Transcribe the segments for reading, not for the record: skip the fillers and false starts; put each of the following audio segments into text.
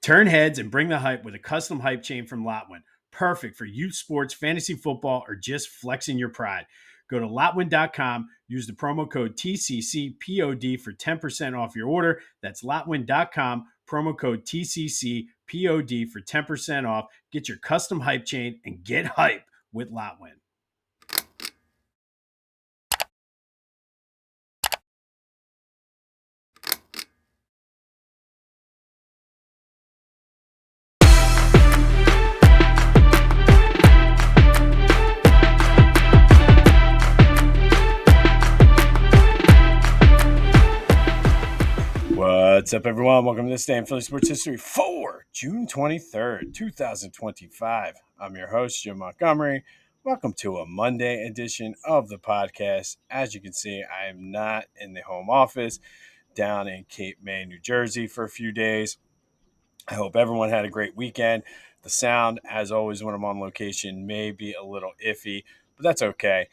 Turn heads and bring the hype with a custom hype chain from Lotwin. Perfect for youth sports, fantasy football, or just flexing your pride. Go to Lotwin.com, use the promo code TCCPOD for 10% off your order. That's Lotwin.com, promo code TCCPOD for 10% off. Get your custom hype chain and get hype with Lotwin. What's up, everyone? Welcome to this day in Philly Sports History for June 23rd, 2025. I'm your host, Jim Montgomery. Welcome to a Monday edition of the podcast. As you can see, I am not in the home office down in Cape May, New Jersey for a few days. I hope everyone had a great weekend. The sound, as always, when I'm on location, may be a little iffy, but that's okay.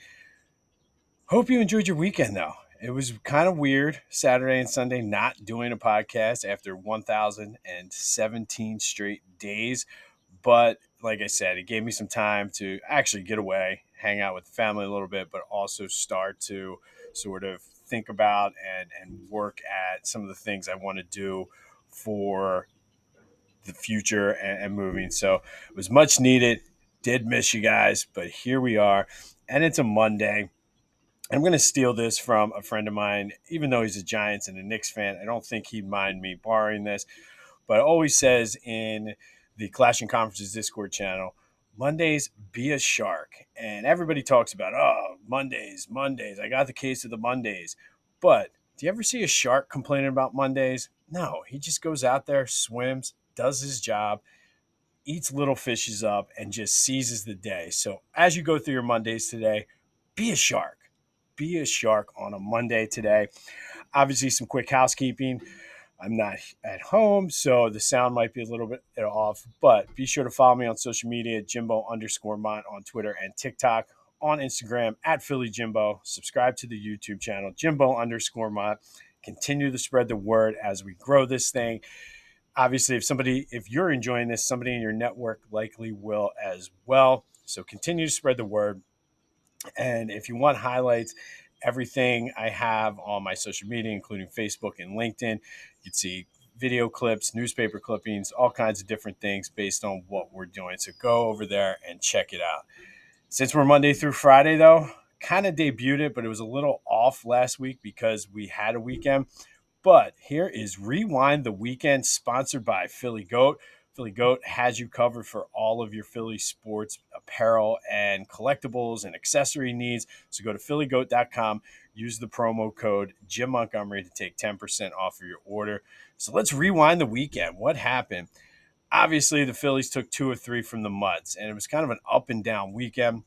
Hope you enjoyed your weekend, though. It was kind of weird Saturday and Sunday not doing a podcast after 1,017 straight days. But like I said, it gave me some time to actually get away, hang out with the family a little bit, but also start to sort of think about and work at some of the things I want to do for the future and moving. So it was much needed. Did miss you guys, but here we are. And it's a Monday. I'm going to steal this from a friend of mine, even though he's a Giants and a Knicks fan. I don't think he'd mind me borrowing this, but it always says in the Clash and Conferences Discord channel, Mondays, be a shark. And everybody talks about, oh, Mondays. I got the case of the Mondays. But do you ever see a shark complaining about Mondays? No, he just goes out there, swims, does his job, eats little fishes up, and just seizes the day. So as you go through your Mondays today, be a shark. Be a shark on a Monday today. Obviously, some quick housekeeping. I'm not at home, so the sound might be a little bit off, but be sure to follow me on social media, Jimbo_Mont on Twitter and TikTok, on Instagram at Philly Jimbo. Subscribe to the YouTube channel, Jimbo_Mont. Continue to spread the word as we grow this thing. Obviously, if you're enjoying this, somebody in your network likely will as well. So continue to spread the word. And if you want highlights, everything I have on my social media, including Facebook and LinkedIn, you'd see video clips, newspaper clippings, all kinds of different things based on what we're doing. So go over there and check it out. Since we're Monday through Friday, though, kind of debuted it, but it was a little off last week because we had a weekend. But here is Rewind the Weekend, sponsored by Philly Goat. Philly Goat has you covered for all of your Philly sports apparel and collectibles and accessory needs. So go to phillygoat.com, use the promo code Jim Montgomery to take 10% off of your order. So let's rewind the weekend. What happened? Obviously, the Phillies took 2 or 3 from the Mutts, and it was kind of an up and down weekend.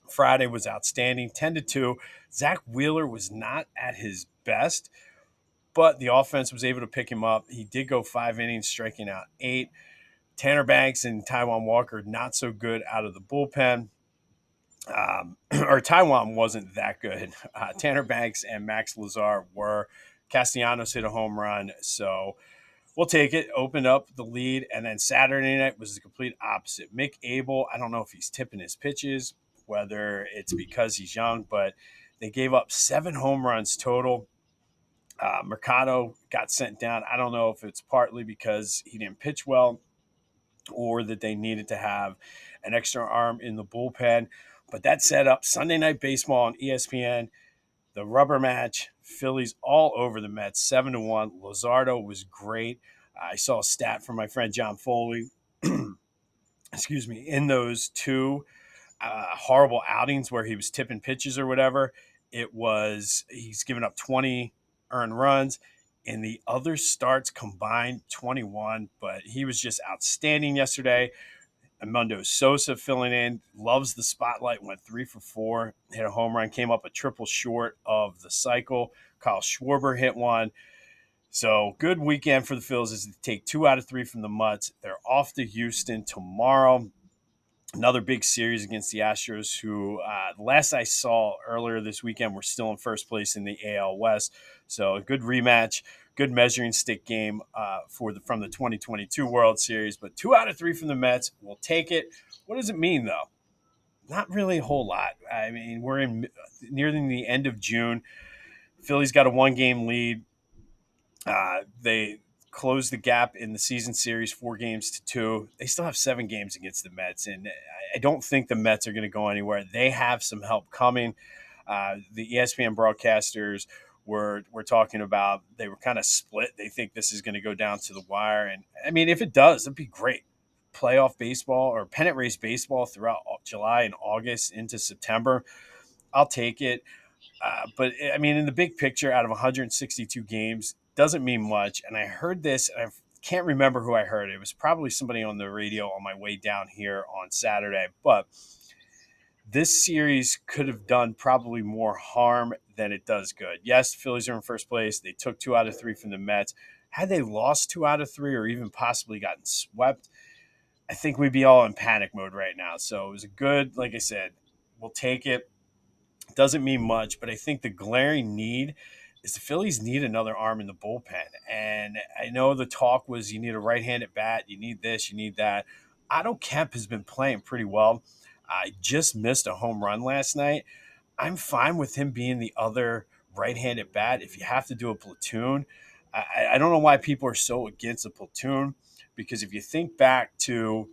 Friday was outstanding, 10-2. Zach Wheeler was not at his best, but the offense was able to pick him up. He did go 5 innings, striking out 8. Tanner Banks and Taijuan Walker not so good out of the bullpen. Or Taijuan wasn't that good. Tanner Banks and Max Lazar were. Castellanos hit a home run, so we'll take it. Opened up the lead, and then Saturday night was the complete opposite. Mick Abel, I don't know if he's tipping his pitches, whether it's because he's young, but they gave up 7 home runs total. Mercado got sent down. I don't know if it's partly because he didn't pitch well or that they needed to have an extra arm in the bullpen. But that set up Sunday Night Baseball on ESPN, the rubber match. Phillies all over the Mets, 7-1. Luzardo was great. I saw a stat from my friend John Foley, excuse me, in those 2 horrible outings where he was tipping pitches or whatever. He's given up 20 earned runs. In the other starts combined, 21, but he was just outstanding yesterday. Armando Sosa filling in, loves the spotlight, went 3 for 4, hit a home run, came up a triple short of the cycle. Kyle Schwarber hit one. So good weekend for the Phillies as they take 2 out of 3 from the Mutts. They're off to Houston tomorrow. Another big series against the Astros, who last I saw earlier this weekend were still in first place in the AL West. So a good rematch, good measuring stick game from the 2022 World Series. But 2 out of 3 from the Mets, we'll take it. What does it mean though? Not really a whole lot. I mean, we're in nearing the end of June. Phillies got a 1 game lead. They closed the gap in the season series 4 games to 2. They still have 7 games against the Mets, and I don't think the Mets are going to go anywhere. They have some help coming. The ESPN broadcasters were talking about, they were kind of split. They think this is going to go down to the wire, and I mean, if it does, it'd be great. Playoff baseball or pennant race baseball throughout July and August into September. I'll take it. But I mean, in the big picture, out of 162 games, doesn't mean much. And I heard this, and I can't remember who I heard. It was probably somebody on the radio on my way down here on Saturday. But this series could have done probably more harm than it does good. Yes, the Phillies are in first place. They took 2 out of 3 from the Mets. Had they lost 2 out of 3 or even possibly gotten swept, I think we'd be all in panic mode right now. So it was a good, like I said, we'll take it. Doesn't mean much, but I think the glaring need is the Phillies need another arm in the bullpen. And I know the talk was you need a right-handed bat, you need this, you need that. Otto Kemp has been playing pretty well. I just missed a home run last night. I'm fine with him being the other right-handed bat. If you have to do a platoon, I don't know why people are so against a platoon, because if you think back to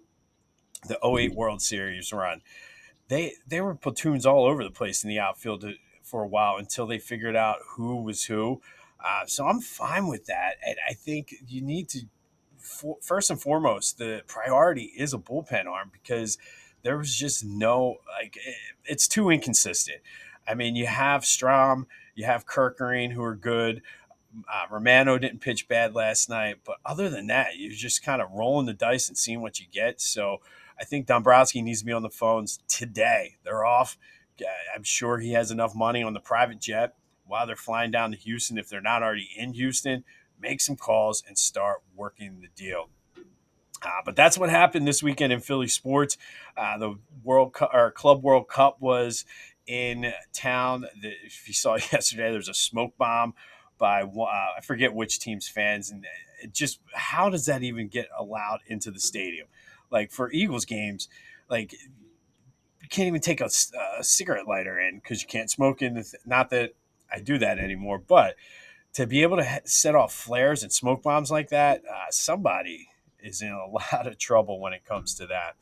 the '08 World Series run, they were platoons all over the place in the outfield for a while until they figured out who was who. So I'm fine with that. And I think you need to, first and foremost, the priority is a bullpen arm, because there was just no, like, it's too inconsistent. I mean, you have Strom, you have Kirkering, who are good. Romano didn't pitch bad last night, but other than that, you're just kind of rolling the dice and seeing what you get. So I think Dombrowski needs to be on the phones today. They're off. I'm sure he has enough money on the private jet while they're flying down to Houston. If they're not already in Houston, make some calls and start working the deal. But that's what happened this weekend in Philly sports. The World Cup, or Club World Cup, was in town. If you saw yesterday, there was a smoke bomb by I forget which team's fans, and it just, how does that even get allowed into the stadium? Like for Eagles games, like you can't even take a cigarette lighter in because you can't smoke in. Not that I do that anymore, but to be able to set off flares and smoke bombs like that, somebody is in a lot of trouble when it comes to that.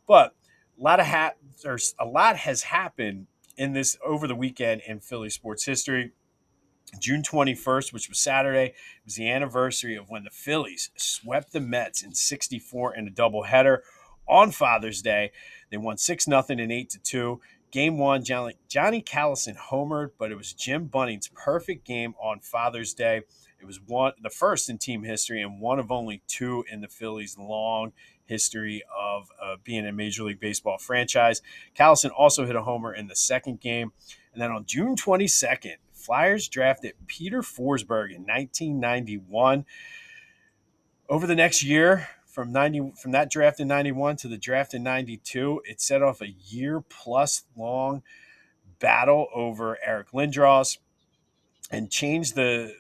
But a lot has happened in this over the weekend in Philly sports history. June 21st, which was Saturday, was the anniversary of when the Phillies swept the Mets in 64 in a doubleheader on Father's Day. They won 6-0 and 8-2. Game one, Johnny Callison homered, but it was Jim Bunning's perfect game on Father's Day. It was the first in team history and one of only 2 in the Phillies' long history of being a Major League Baseball franchise. Callison also hit a homer in the second game. And then on June 22nd, Flyers drafted Peter Forsberg in 1991. Over the next year, from that draft in 91 to the draft in 92, it set off a year-plus long battle over Eric Lindros and changed the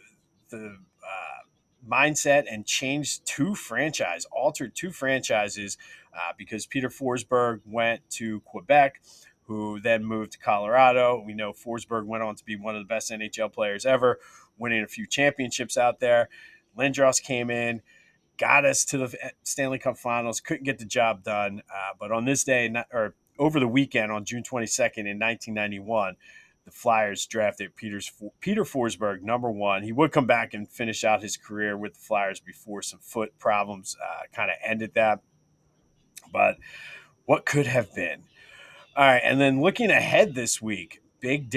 mindset and altered 2 franchises, because Peter Forsberg went to Quebec, who then moved to Colorado. We know Forsberg went on to be one of the best NHL players ever, winning a few championships out there. Lindros came in, got us to the Stanley Cup Finals, couldn't get the job done. But on this day, or over the weekend on June 22nd in 1991, the Flyers drafted Peter Forsberg, number 1. He would come back and finish out his career with the Flyers before some foot problems kind of ended that. But what could have been? All right, and then looking ahead this week, big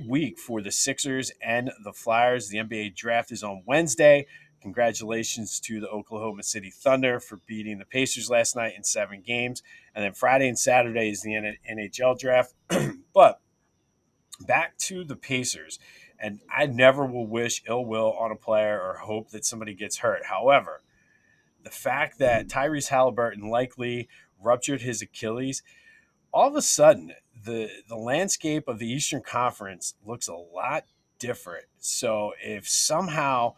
week for the Sixers and the Flyers. The NBA draft is on Wednesday. Congratulations to the Oklahoma City Thunder for beating the Pacers last night in 7 games. And then Friday and Saturday is the NHL draft. But back to the Pacers, and I never will wish ill will on a player or hope that somebody gets hurt. However, the fact that Tyrese Halliburton likely ruptured his Achilles, all of a sudden the landscape of the Eastern Conference looks a lot different. So if somehow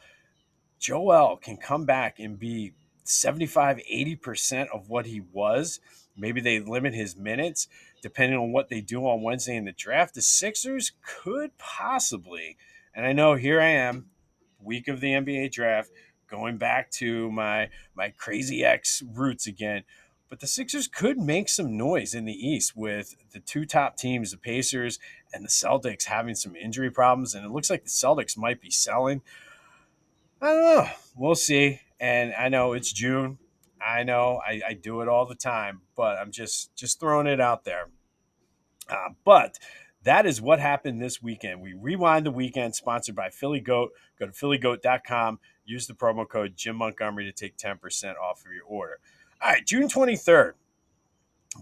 Joel can come back and be 75, 80% of what he was. Maybe they limit his minutes depending on what they do on Wednesday in the draft. The Sixers could possibly, and I know here I am, week of the NBA draft, going back to my crazy X roots again. But the Sixers could make some noise in the East with the two top teams, the Pacers and the Celtics, having some injury problems. And it looks like the Celtics might be selling. I don't know. We'll see. And I know it's June. I know I do it all the time, but I'm just throwing it out there. But that is what happened this weekend. We rewind the weekend, sponsored by Philly Goat. Go to phillygoat.com. Use the promo code Jim Montgomery to take 10% off of your order. All right, June 23rd,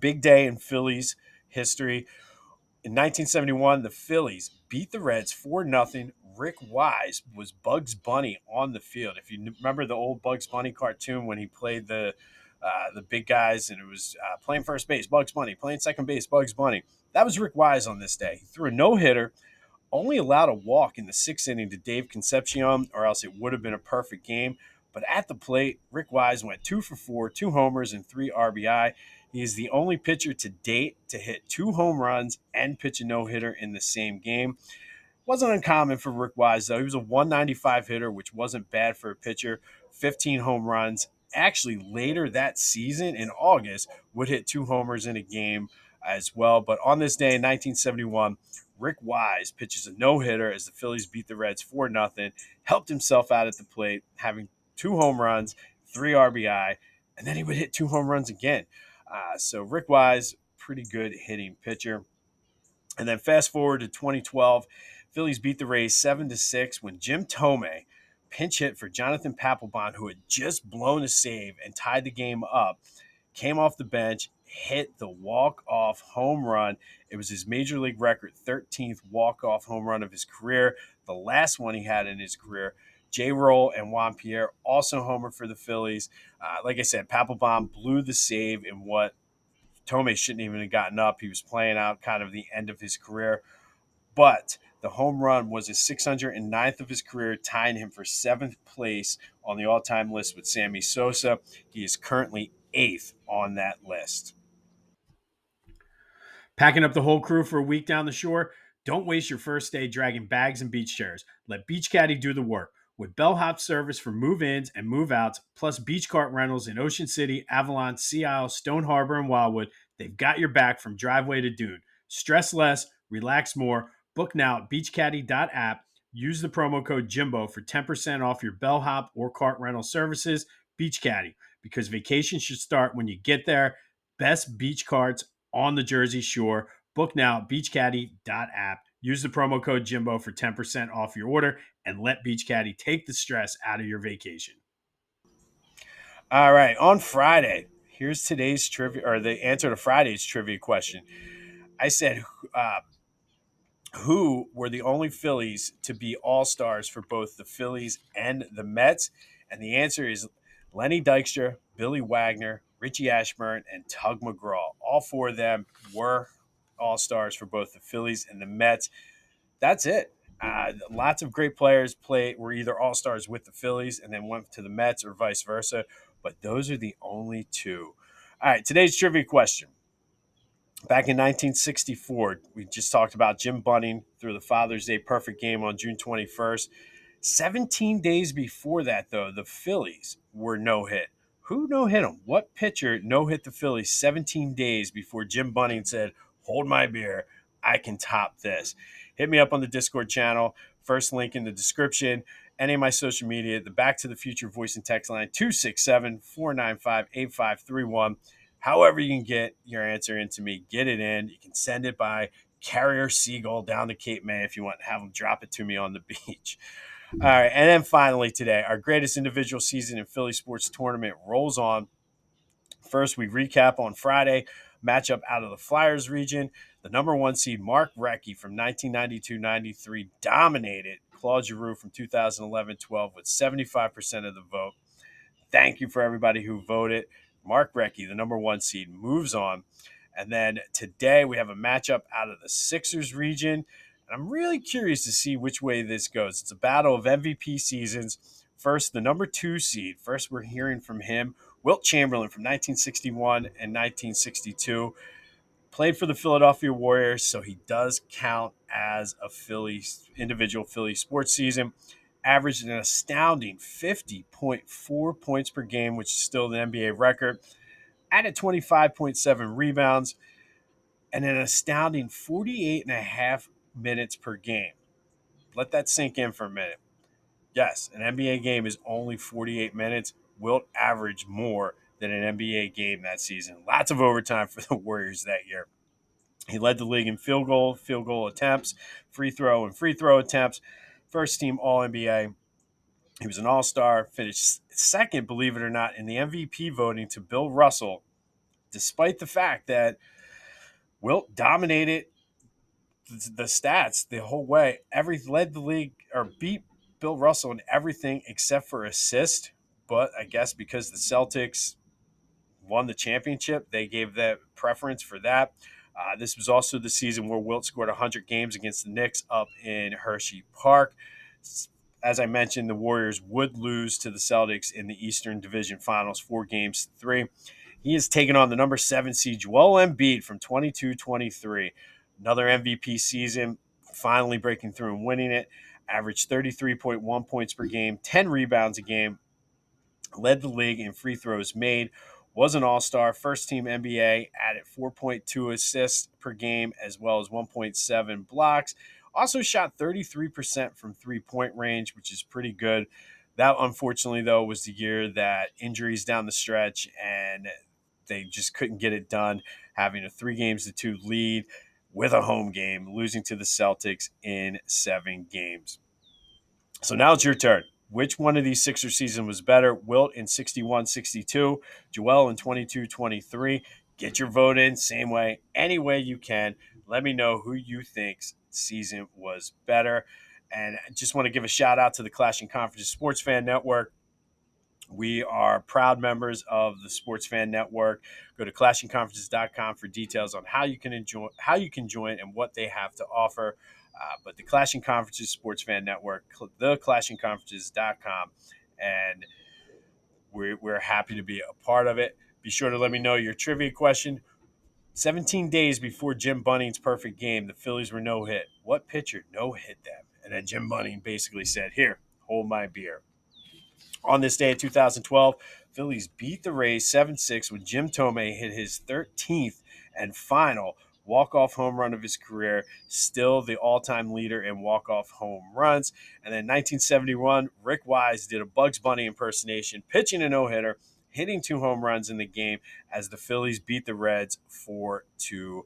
big day in Phillies history. In 1971, the Phillies beat the Reds 4-0. Rick Wise was Bugs Bunny on the field. If you remember the old Bugs Bunny cartoon when he played the big guys and it was playing first base, Bugs Bunny, playing second base, Bugs Bunny. That was Rick Wise on this day. He threw a no-hitter, only allowed a walk in the sixth inning to Dave Concepcion, or else it would have been a perfect game. But at the plate, Rick Wise went 2 for 4, 2 homers, and 3 RBI. He is the only pitcher to date to hit 2 home runs and pitch a no hitter in the same game. Wasn't uncommon for Rick Wise, though. He was a 195 hitter, which wasn't bad for a pitcher. 15 home runs. Actually, later that season in August, would hit 2 homers in a game as well. But on this day in 1971, Rick Wise pitches a no hitter as the Phillies beat the Reds 4-0. Helped himself out at the plate, having 2 home runs, 3 RBI, and then he would hit 2 home runs again. So Rick Wise, pretty good hitting pitcher. And then fast forward to 2012, Phillies beat the Rays 7-6 when Jim Thome pinch hit for Jonathan Papelbon, who had just blown a save and tied the game up, came off the bench, hit the walk-off home run. It was his major league record 13th walk-off home run of his career, the last one he had in his career. J. Roll and Juan Pierre also homer for the Phillies. Like I said, Papelbon blew the save in what Thome shouldn't even have gotten up. He was playing out kind of the end of his career. But the home run was his 609th of his career, tying him for seventh place on the all time list with Sammy Sosa. He is currently eighth on that list. Packing up the whole crew for a week down the shore? Don't waste your first day dragging bags and beach chairs. Let Beach Caddy do the work. With bellhop service for move-ins and move-outs, plus beach cart rentals in Ocean City, Avalon, Sea Isle, Stone Harbor, and Wildwood, they've got your back from driveway to dune. Stress less, relax more. Book now at beachcaddy.app. Use the promo code Jimbo for 10% off your bellhop or cart rental services. Beach Caddy, because vacation should start when you get there. Best beach carts on the Jersey Shore. Book now at beachcaddy.app. Use the promo code Jimbo for 10% off your order and let Beach Caddy take the stress out of your vacation. All right, on Friday, here's today's trivia, or the answer to Friday's trivia question. I said, uh, who were the only Phillies to be all stars for both the Phillies and the Mets? And the answer is Lenny Dykstra, Billy Wagner, Richie Ashburn, and Tug McGraw. All four of them were all stars for both the Phillies and the Mets. That's it. Lots of great players were either all stars with the Phillies and then went to the Mets or vice versa. But those are the only two. All right, today's trivia question. Back in 1964, we just talked about Jim Bunning through the Father's Day perfect game on June 21st. 17 days before that, though, the Phillies were no hit. Who no hit them? What pitcher no hit the Phillies 17 days before Jim Bunning said, "Hold my beer, I can top this"? Hit me up on the Discord channel. First link in the description. Any of my social media, the Back to the Future voice and text line 267-495-8531. However, you can get your answer into me, get it in. You can send it by Carrier Seagull down to Cape May if you want. Have them drop it to me on the beach. All right, and then finally today, our greatest individual season in Philly sports tournament rolls on. First, we recap on Friday, matchup out of the Flyers region. The number one seed, Mark Recchi from 1992-93, dominated Claude Giroux from 2011-12 with 75% of the vote. Thank you for everybody who voted. Mark Recchi, the number one seed, moves on. And then today we have a matchup out of the Sixers region. And I'm really curious to see which way this goes. It's a battle of MVP seasons First, the number 2 seed. First, we're hearing from him, Wilt Chamberlain from 1961 and 1962. Played for the Philadelphia Warriors, so he does count as a individual Philly sports season. Averaged an astounding 50.4 points per game, which is still the NBA record. Added 25.7 rebounds and an astounding 48 and a half minutes per game. Let that sink in for a minute. Yes, an NBA game is only 48 minutes. Wilt averaged more than an NBA game that season. Lots of overtime for the Warriors that year. He led the league in field goal attempts, free throw attempts. First team All NBA. He was an All Star. Finished second, believe it or not, in the MVP voting to Bill Russell, despite the fact that Wilt dominated the stats the whole way. Led the league or beat Bill Russell in everything except for assist. But I guess because the Celtics won the championship, they gave that preference for that. This was also the season where Wilt scored 100 games against the Knicks up in Hershey Park. As I mentioned, the Warriors would lose to the Celtics in the Eastern Division Finals 4-3. He has taken on the number 7 seed Joel Embiid from 22-23. Another MVP season, finally breaking through and winning it. Averaged 33.1 points per game, 10 rebounds a game, led the league in free throws made, was an all-star, first team NBA, added 4.2 assists per game as well as 1.7 blocks. Also shot 33% from three-point range, which is pretty good. That, unfortunately, though, was the year that injuries down the stretch and they just couldn't get it done, having a 3-2 lead with a home game, losing to the Celtics in 7 games. So now it's your turn. Which one of these Sixer seasons was better? Wilt in 61-62, Joel in 22-23. Get your vote in, same way, any way you can. Let me know who you think's season was better. And I just want to give a shout out to the Clashing Conferences Sports Fan Network. We are proud members of the Sports Fan Network. Go to clashingconferences.com for details on how you can join and what they have to offer. But the Clashing Conferences Sports Fan Network, theclashingconferences.com, and we're happy to be a part of it. Be sure to let me know your trivia question. 17 days before Jim Bunning's perfect game, the Phillies were no hit. What pitcher no hit them? And then Jim Bunning basically said, "Here, hold my beer." On this day in 2012, Phillies beat the Rays 7-6 when Jim Thome hit his 13th and final walk-off home run of his career, still the all-time leader in walk-off home runs. And then 1971, Rick Wise did a Bugs Bunny impersonation, pitching a no-hitter, hitting 2 home runs in the game as the Phillies beat the Reds 4-0.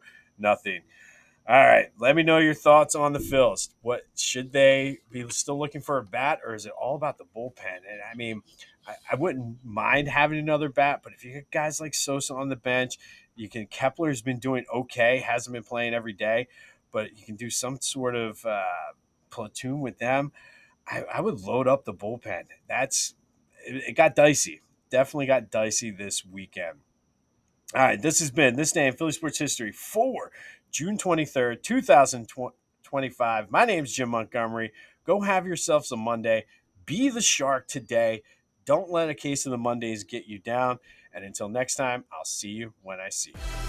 All right, let me know your thoughts on the Phils. What should they be still looking for a bat, or is it all about the bullpen? And I mean, I wouldn't mind having another bat, but if you get guys like Sosa on the bench, you can. Kepler's been doing okay, hasn't been playing every day, but you can do some sort of platoon with them. I would load up the bullpen. It got dicey. Definitely got dicey this weekend. All right, this has been This Day in Philly Sports History for June 23rd, 2025. My name is Jim Montgomery. Go have yourself some Monday. Be the shark today. Don't let a case of the Mondays get you down. And until next time, I'll see you when I see you.